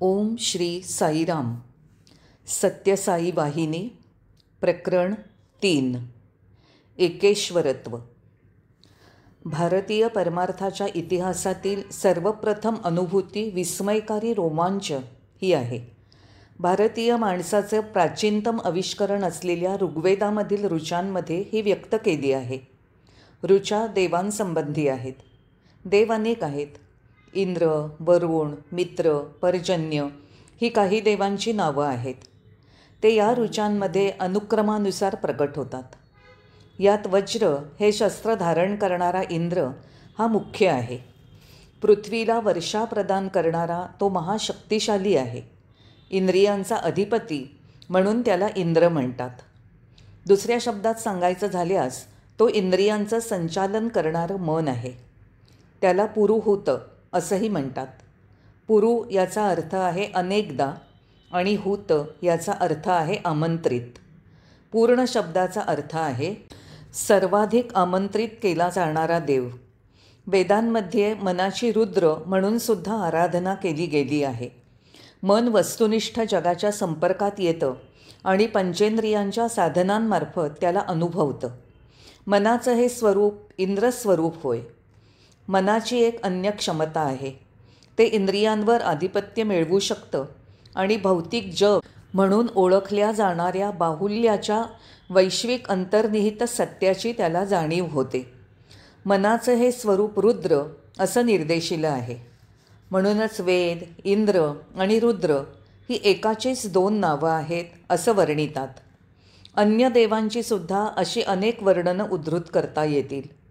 ओम श्री साईराम. सत्यसाई वाहिनी. प्रकरण 3. एकेश्वरत्व. भारतीय परमार्थाच्या इतिहासातील सर्वप्रथम अनुभूती, विस्मयकारी रोमांच ही आहे. भारतीय माणसाचं प्राचीनतम आविष्करण असलेल्या ऋग्वेदामधील ऋचांमध्ये ही व्यक्त केली आहे. ऋचा देवांसंबंधी आहेत. देव अनेक आहेत. इंद्र, वरुण, मित्र, पर्जन्य ही काही देवांची नावं आहेत. ते या ऋचांमध्ये अनुक्रमानुसार प्रकट होतात. यात वज्र हे शस्त्र धारण करणारा इंद्र हा मुख्य आहे. पृथ्वीला वर्षा प्रदान करणारा तो महाशक्तिशाली आहे. इंद्रियांचा अधिपती म्हणून त्याला इंद्र म्हणतात. दुसऱ्या शब्दात सांगायचं झाल्यास तो इंद्रियांचं संचालन करणारं मन आहे. त्याला पुरुहूत असंही म्हणतात. पुरु याचा अर्थ आहे अनेकदा आणि हूत याचा अर्थ आहे आमंत्रित. पूर्ण शब्दाचा अर्थ आहे सर्वाधिक आमंत्रित केला जाणारा देव. वेदांमध्ये मनाची रुद्र म्हणून सुद्धा आराधना केली गेली आहे. मन वस्तुनिष्ठ जगाच्या संपर्कात येतं आणि पंचेंद्रियांच्या साधनांमार्फत त्याला अनुभवतं. मनाचं हे स्वरूप इंद्रस्वरूप होय. मनाची एक अन्य क्षमता आहे. ते इंद्रियांवर आधिपत्य मिळवू शकतं आणि भौतिक जग म्हणून ओळखल्या जाणाऱ्या बाहुल्याच्या वैश्विक अंतर्निहित सत्याची त्याला जाणीव होते. मनाचं हे स्वरूप रुद्र असं निर्देशिलं आहे. म्हणूनच वेद, इंद्र आणि रुद्र ही एकाचीच दोन नावं आहेत असं वर्णितात. अन्य देवांची सुद्धा अशी अनेक वर्णनं उद्धृत करता येतील.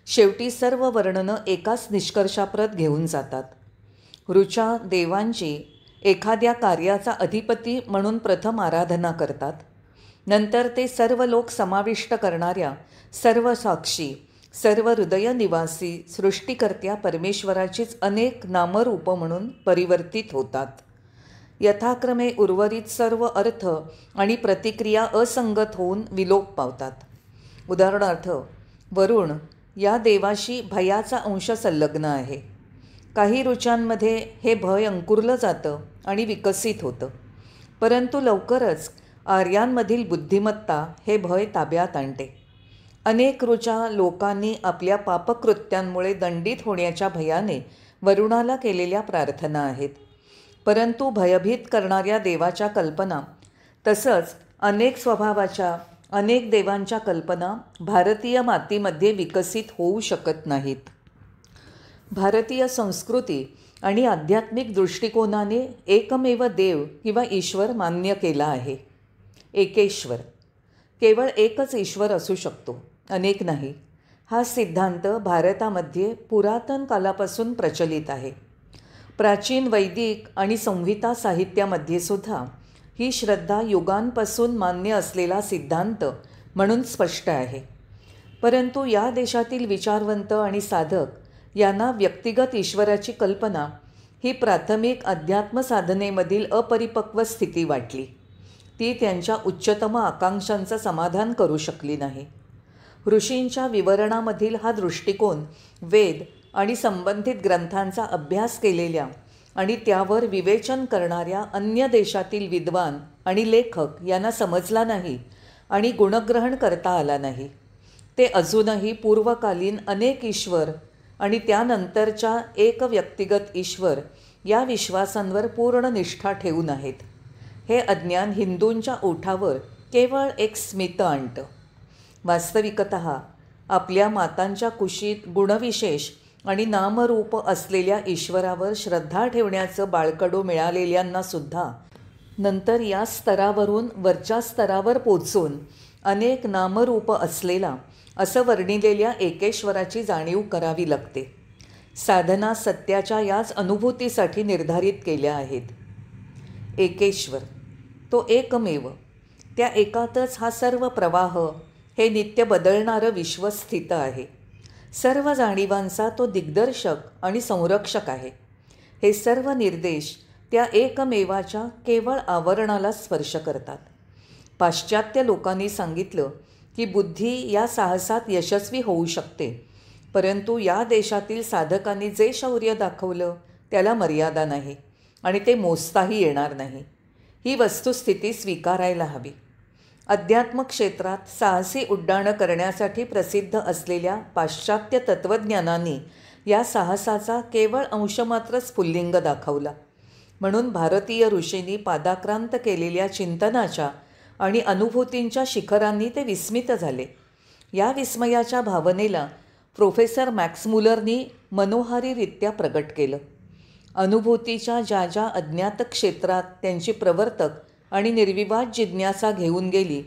शेवटी सर्व वर्णनं एकाच निष्कर्षाप्रत घेऊन जातात. ऋचा देवांची एखाद्या कार्याचा अधिपती म्हणून प्रथम आराधना करतात. नंतर ते सर्व लोक समाविष्ट करणाऱ्या सर्व साक्षी, सर्व हृदयनिवासी सृष्टिकर्त्या परमेश्वराचीच अनेक नामरूपं म्हणून परिवर्तित होतात. यथाक्रमे उर्वरित सर्व अर्थ आणि प्रतिक्रिया असंगत होऊन विलोप पावतात. उदाहरणार्थ, वरुण या देवाशी भयाचा अंश संलग्न आहे. काही ऋचांमध्ये हे भय अंकुरलं जातं आणि विकसित होतं, परंतु लवकरच आर्यांमधील बुद्धिमत्ता हे भय ताब्यात आणते. अनेक ऋचा लोकांनी आपल्या पापकृत्यांमुळे दंडित होण्याच्या भयाने वरुणाला केलेल्या प्रार्थना आहेत. परंतु भयभीत करणाऱ्या देवाच्या कल्पना तसंच अनेक स्वभावाच्या अनेक देवांच्या कल्पना भारतीय मातीमध्ये विकसित होऊ शकत नाहीत. भारतीय संस्कृती आणि आध्यात्मिक दृष्टिकोनाने एकमेव देव किंवा ईश्वर मान्य केला आहे. एकेश्वर. केवळ एकच ईश्वर असू शकतो, अनेक नाही. हा सिद्धांत भारतामध्ये पुरातन कालापासून प्रचलित आहे. प्राचीन वैदिक आणि संहिता साहित्यामध्ये सुद्धा ही श्रद्धा युगांपासून मान्य असलेला सिद्धांत म्हणून स्पष्ट आहे. परंतु या देशातील विचारवंत आणि साधक यांना व्यक्तिगत ईश्वराची कल्पना ही प्राथमिक अध्यात्मसाधनेमधील अपरिपक्व स्थिती वाटली. ती त्यांच्या उच्चतम आकांक्षांचं समाधान करू शकली नाही. ऋषींच्या विवरणामधील हा दृष्टिकोन वेद आणि संबंधित ग्रंथांचा अभ्यास केलेल्या आणि त्यावर विवेचन करणाऱ्या अन्य देशातील विद्वान आणि लेखक यांना समजला नाही आणि गुणग्रहण करता आला नाही. ते अजूनही पूर्वकालीन अनेक ईश्वर आणि त्यानंतरच्या एक व्यक्तिगत ईश्वर या विश्वासांवर पूर्ण निष्ठा ठेवून आहेत. हे अज्ञान हिंदूंच्या ओठावर केवळ एक स्मित आणतं. वास्तविकतः आपल्या मातांच्या कुशीत गुणविशेष आणि नामरूप असलेल्या ईश्वरावर श्रद्धा ठेवण्याचं बाळकडू मिळालेल्यांनासुद्धा नंतर या स्तरावरून वरच्या स्तरावर पोचून अनेक नामरूप असलेला असं वर्णिलेल्या एकेश्वराची जाणीव करावी लागते. साधना सत्याच्या याच अनुभूतीसाठी निर्धारित केल्या आहेत. एकेश्वर तो एकमेव. त्या एकातच हा सर्व प्रवाह, हे नित्य बदलणारं विश्व स्थित आहे. सर्व जाणीवांचा तो दिग्दर्शक आणि संरक्षक आहे. हे सर्व निर्देश त्या एकमेवाच्या केवळ आवरणाला स्पर्श करतात. पाश्चात्य लोकांनी सांगितलं की बुद्धी या साहसात यशस्वी होऊ शकते, परंतु या देशातील साधकांनी जे शौर्य दाखवलं त्याला मर्यादा नाही. आणि ते मोजताही येणार नाही. ही वस्तुस्थिती स्वीकारायला हवी. अध्यात्म क्षेत्रात साहसी उड्डाणं करण्यासाठी प्रसिद्ध असलेल्या पाश्चात्य तत्त्वज्ञानांनी या साहसाचा केवळ अंशमात्र स्फुल्लिंग दाखवला. म्हणून भारतीय ऋषींनी पादाक्रांत केलेल्या चिंतनाच्या आणि अनुभूतींच्या शिखरांनी ते विस्मित झाले. या विस्मयाच्या भावनेला प्रोफेसर मॅक्समुलरनी मनोहारीरित्या प्रगट केलं. अनुभूतीच्या ज्या ज्या अज्ञात क्षेत्रात त्यांची प्रवर्तक आणि निर्विवाद जिज्ञासा घेऊन गेली,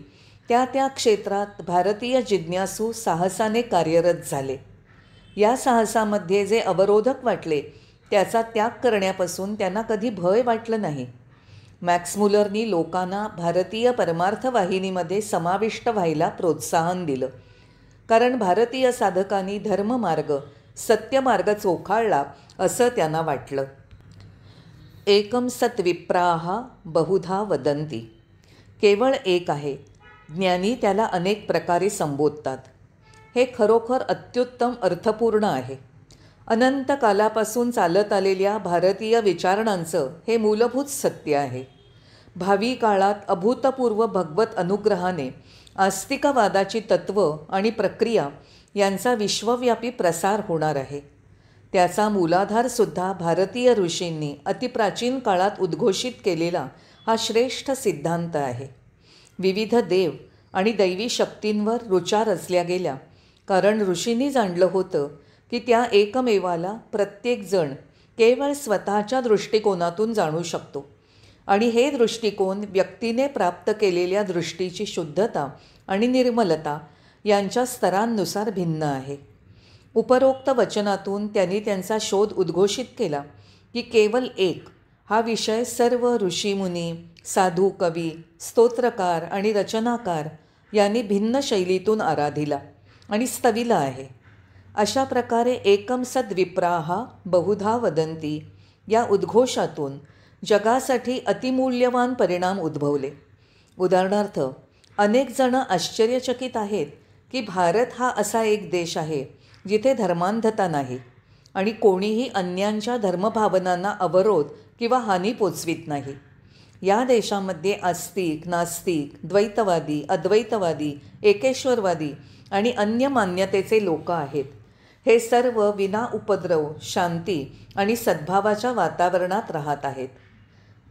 त्या त्या क्षेत्रात भारतीय जिज्ञासू साहसाने कार्यरत झाले. या साहसामध्ये जे अवरोधक वाटले त्याचा त्याग करण्यापासून त्यांना कधी भय वाटलं नाही. मॅक्समुलरनी लोकांना भारतीय परमार्थ वाहिनीमध्ये समाविष्ट व्हायला प्रोत्साहन दिलं. कारण भारतीय साधकांनी धर्ममार्ग, सत्यमार्ग चोखाळला असं त्यांना वाटलं. एकम सत् विप्राः बहुधा वदंती. केवळ एक आहे, ज्ञानी त्याला अनेक प्रकारे संबोधतात. हे खरोखर अत्युत्तम अर्थपूर्ण आहे. अनंत कालापासून चालत आलेल्या भारतीय विचारणांचं हे मूलभूत सत्य आहे. भावी काळात अभूतपूर्व भगवत अनुग्रहाने आस्तिकवादाची तत्त्व आणि प्रक्रिया यांचा विश्वव्यापी प्रसार होणार आहे. त्याचा मूलाधारसुद्धा भारतीय ऋषींनी अतिप्राचीन काळात उद्घोषित केलेला हा श्रेष्ठ सिद्धांत आहे. विविध देव आणि दैवी शक्तींवर ऋचा रचल्या गेल्या, कारण ऋषींनी जाणलं होतं की त्या एकमेवाला प्रत्येकजण केवळ स्वतःच्या दृष्टिकोनातून जाणू शकतो आणि हे दृष्टिकोन व्यक्तीने प्राप्त केलेल्या दृष्टीची शुद्धता आणि निर्मलता यांच्या स्तरांनुसार भिन्न आहे. उपरोक्त वचनातून त्यांनी त्यांचा शोध उद्घोषित केला की केवळ एक हा विषय सर्व ऋषीमुनी, साधू, कवी, स्तोत्रकार आणि रचनाकार यांनी भिन्न शैलीतून आराधिला आणि स्तविला आहे. अशा प्रकारे एकम सद्विप्राः बहुधा वदंती या उद्घोषातून जगासाठी अतिमूल्यवान परिणाम उद्भवले. उदाहरणार्थ, अनेक जण आश्चर्यचकित आहेत की भारत हा असा एक देश आहे जिथे धर्मांधता नाही आणि कोणीही अन्यांच्या धर्मभावनांना अवरोध किंवा हानी पोचवित नाही. या देशामध्ये आस्तिक, नास्तिक, द्वैतवादी, अद्वैतवादी, एकेश्वरवादी आणि अन्य मान्यतेचे लोक आहेत. हे सर्व विना उपद्रव, शांती आणि सद्भावाच्या वातावरणात राहत आहेत.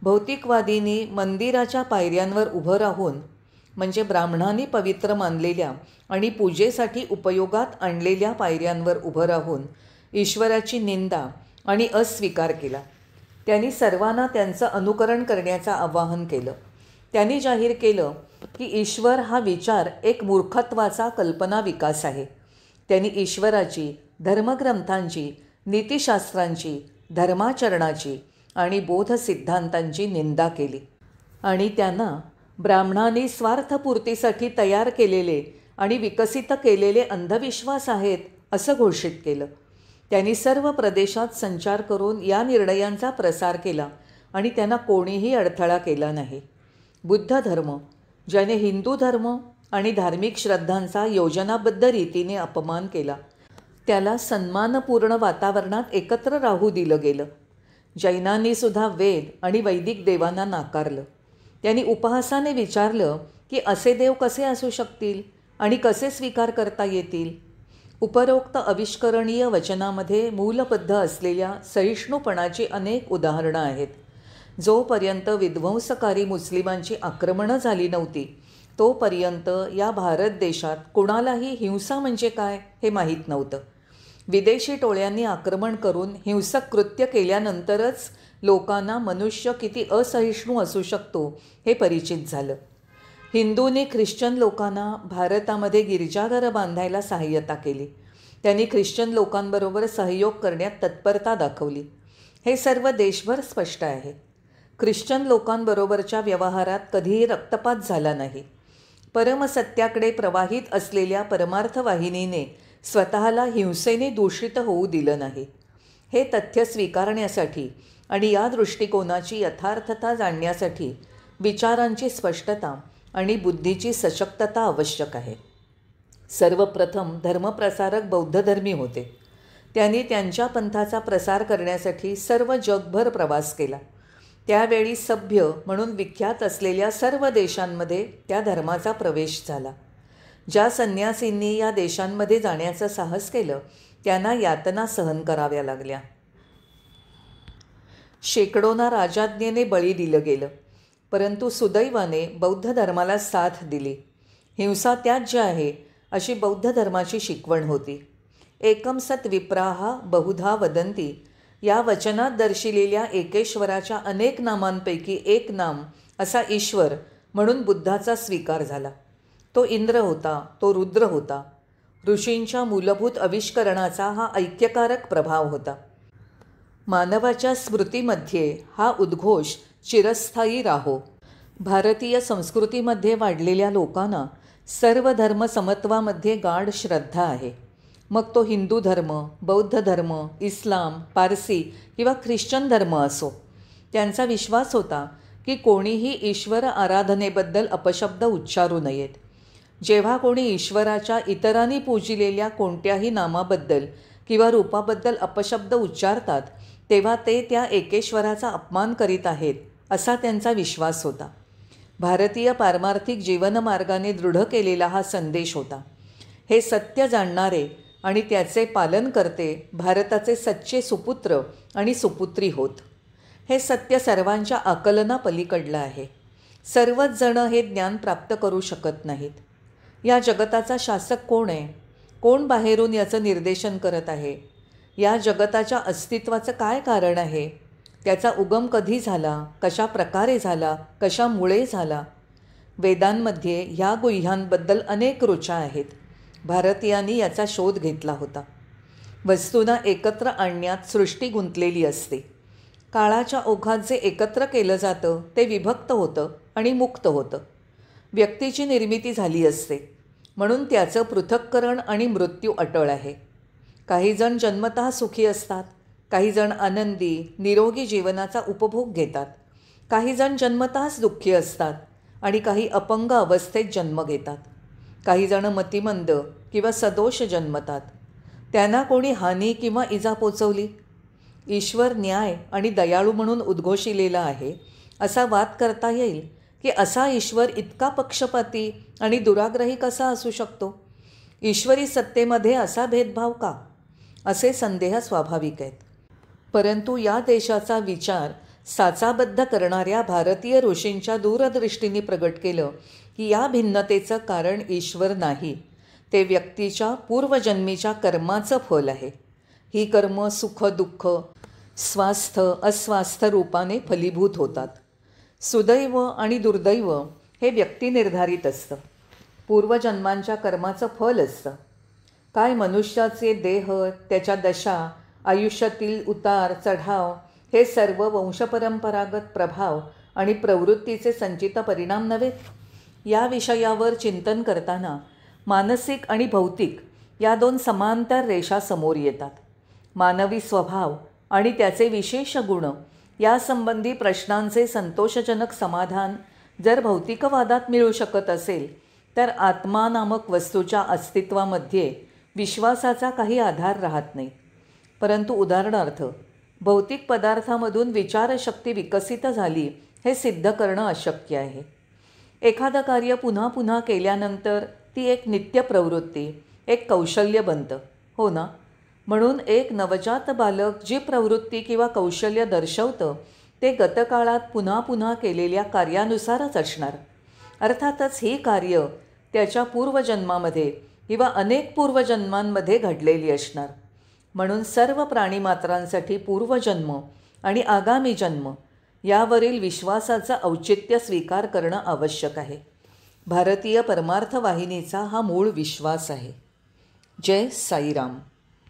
भौतिकवादींनी मंदिराच्या पायऱ्यांवर उभं राहून, म्हणजे ब्राह्मणांनी पवित्र मानलेल्या आणि पूजेसाठी उपयोगात आणलेल्या पायऱ्यांवर उभं राहून ईश्वराची निंदा आणि अस्वीकार केला. त्यांनी सर्वांना त्यांचं अनुकरण करण्याचं आवाहन केलं. त्यांनी जाहीर केलं की ईश्वर हा विचार एक मूर्खत्वाचा कल्पना विकास आहे. त्यांनी ईश्वराची, धर्मग्रंथांची, नीतिशास्त्रांची, धर्माचरणाची आणि बोधसिद्धांतांची निंदा केली आणि त्यांना ब्राह्मणांनी स्वार्थपूर्तीसाठी तयार केलेले आणि विकसित केलेले अंधविश्वास आहेत असं घोषित केलं. त्यांनी सर्व प्रदेशात संचार करून या निर्णयांचा प्रसार केला आणि त्यांना कोणीही अडथळा केला नाही. बुद्ध धर्म, ज्याने हिंदू धर्म आणि धार्मिक श्रद्धांचा योजनाबद्ध रीतीने अपमान केला, त्याला सन्मानपूर्ण वातावरणात एकत्र राहू दिलं गेलं. जैनांनी सुद्धा वेद आणि वैदिक देवांना नाकारलं. त्यांनी उपहासाने विचारलं की असे देव कसे असू शकतील आणि कसे स्वीकार करता येतील. उपरोक्त अविष्करणीय वचनामध्ये मूलबद्ध असलेल्या सहिष्णुपणाची अनेक उदाहरणं आहेत. जोपर्यंत विध्वंसकारी मुस्लिमांची आक्रमणं झाली नव्हती तोपर्यंत या भारत देशात कुणालाही हिंसा म्हणजे काय हे माहीत नव्हतं. विदेशी टोळ्यांनी आक्रमण करून हिंसक कृत्य केल्यानंतरच लोकांना मनुष्य किती असहिष्णू असू शकतो हे परिचित झालं. हिंदूंनी ख्रिश्चन लोकांना भारतामध्ये गिरजाघरं बांधायला सहाय्यता केली. त्यांनी ख्रिश्चन लोकांबरोबर सहयोग करण्यात तत्परता दाखवली. हे सर्व देशभर स्पष्ट आहे. ख्रिश्चन लोकांबरोबरच्या व्यवहारात कधीही रक्तपात झाला नाही. परमसत्याकडे प्रवाहित असलेल्या परमार्थ वाहिनीने स्वतःला हिंसेने दूषित होऊ दिलं नाही. हे तथ्य स्वीकारण्यासाठी आणि या दृष्टिकोनाची यथार्थता जाणण्यासाठी विचारांची स्पष्टता आणि बुद्धीची सशक्तता आवश्यक आहे. सर्वप्रथम धर्मप्रसारक बौद्धधर्मी होते. त्यांनी त्यांच्या पंथाचा प्रसार करण्यासाठी सर्व जगभर प्रवास केला. त्यावेळी सभ्य म्हणून विख्यात असलेल्या सर्व देशांमध्ये त्या धर्माचा प्रवेश झाला. ज्या संन्यासींनी या देशांमध्ये जाण्याचं साहस केलं त्यांना यातना सहन कराव्या लागल्या. शेकडोना राजाज्ञेने बळी दिलं गेलं, परंतु सुदैवाने बौद्ध धर्माला साथ दिली. हिंसा त्याज्य आहे अशी बौद्ध धर्माची शिकवण होती. एकम सत विप्राहा बहुधा वदंती या वचनात दर्शविलेल्या एकेश्वराच्या अनेक नामांपैकी एक नाम असा ईश्वर म्हणून बुद्धाचा स्वीकार झाला. तो इंद्र होता, तो रुद्र होता. ऋषींच्या मूलभूत आविष्करणाचा हा ऐक्यकारक प्रभाव होता. मानवाच्या स्मृतीमध्ये हा उद्घोष चिरस्थायी राहो. भारतीय संस्कृतीमध्ये वाढलेल्या लोकांना सर्व धर्म समत्वामध्ये गाढ श्रद्धा आहे. मग तो हिंदू धर्म, बौद्ध धर्म, इस्लाम, पारसी किंवा ख्रिश्चन धर्म असो. त्यांचा विश्वास होता की कोणीही ईश्वर आराधनेबद्दल अपशब्द उच्चारू नयेत. जेव्हा कोणी ईश्वराच्या इतरांनी पूजिलेल्या कोणत्याही नामाबद्दल किंवा रूपाबद्दल अपशब्द उच्चारतात तेव्हा ते त्या एकेश्वराचा अपमान करीत आहेत असा त्यांचा विश्वास होता. भारतीय पारमार्थिक जीवनमार्गाने दृढ केलेला हा संदेश होता. हे सत्य जाणणारे आणि त्याचे पालन करते भारताचे सच्चे सुपुत्र आणि सुपुत्री होत. हे सत्य सर्वांच्या आकलनापलीकडलं आहे. सर्वच जण हे ज्ञान प्राप्त करू शकत नाहीत. या जगताचा शासक कोण आहे? कोण बाहेरून याचं निर्देशन करत आहे? या जगताच्या अस्तित्वाचं काय कारण आहे? त्याचा उगम कधी झाला? कशा प्रकारे झाला? कशामुळे झाला? वेदांमध्ये ह्या गुह्यांबद्दल अनेक ऋचा आहेत. भारतीयांनी याचा शोध घेतला होता. वस्तूंना एकत्र आणण्यात सृष्टी गुंतलेली असते. काळाच्या ओघात जे एकत्र केलं जातं ते विभक्त होतं आणि मुक्त होतं. व्यक्तीची निर्मिती झाली असते म्हणून त्याचं पृथक्करण आणि मृत्यू अटळ आहे. काही जण जन्मतः सुखी असतात, काही जण आनंदी निरोगी जीवनाचा उपभोग घेतात. काही जण जन्मतःच दुःखी असतात आणि काही अपंग अवस्थेत जन्म घेतात. काही जण मतिमंद किंवा सदोष जन्मतात. त्यांना कोणी हानी किंवा इजा पोचवली? ईश्वर न्याय आणि दयाळू म्हणून उद्घोषिलेला आहे असा वाद करता येईल की असा ईश्वर इतका पक्षपाती आणि दुराग्रही कसा असू शकतो? ईश्वरी सत्तेमध्ये असा भेदभाव का? असे संदेह स्वाभाविक आहेत. परंतु या देशाचा विचार साचाबद्ध करणाऱ्या भारतीय ऋषींच्या दूरदृष्टीने प्रगट केलं की या भिन्नतेचं कारण ईश्वर नाही, ते व्यक्तीच्या पूर्वजन्मीच्या कर्माचं फल आहे. ही कर्म सुख दुःख स्वास्थ्य अस्वास्थ्य रूपाने फलीभूत होतात. सुदैव आणि दुर्दैव हे व्यक्तिनिर्धारित असतं. पूर्वजन्मांच्या कर्माचं फल असतं. काय मनुष्याचे देह, त्याच्या दशा, आयुष्यातील उतार चढाव हे सर्व वंशपरंपरागत प्रभाव आणि प्रवृत्तीचे संचित परिणाम नव्हे? या विषयावर चिंतन करताना मानसिक आणि भौतिक या दोन समांतर रेषा समोर येतात. मानवी स्वभाव आणि त्याचे विशेष गुण यासंबंधी प्रश्नांचे संतोषजनक समाधान जर भौतिकवादात मिळू शकत असेल तर आत्मा नामक वस्तूच्या अस्तित्वामध्ये विश्वासाचा काही आधार राहत नाही. परंतु उदाहरणार्थ भौतिक पदार्थामधून विचारशक्ती विकसित झाली हे सिद्ध करणं अशक्य आहे. एखादं कार्य पुन्हा पुन्हा केल्यानंतर ती एक नित्य प्रवृत्ती, एक कौशल्य बनतं, हो ना? म्हणून एक नवजात बालक जी प्रवृत्ती किंवा कौशल्य दर्शवतं ते गतकाळात पुन्हा पुन्हा केलेल्या कार्यानुसारच असणार. अर्थातच ही कार्य त्याच्या पूर्वजन्मामध्ये किंवा अनेक पूर्वजन्मांमध्ये घडलेली असणार. म्हणून सर्व प्राणीमात्रांसाठी पूर्वजन्म आणि आगामी जन्म यावरील विश्वासाचं औचित्य स्वीकार करणं आवश्यक आहे. भारतीय परमार्थ वाहिनीचा हा मूळ विश्वास आहे. जय साईराम.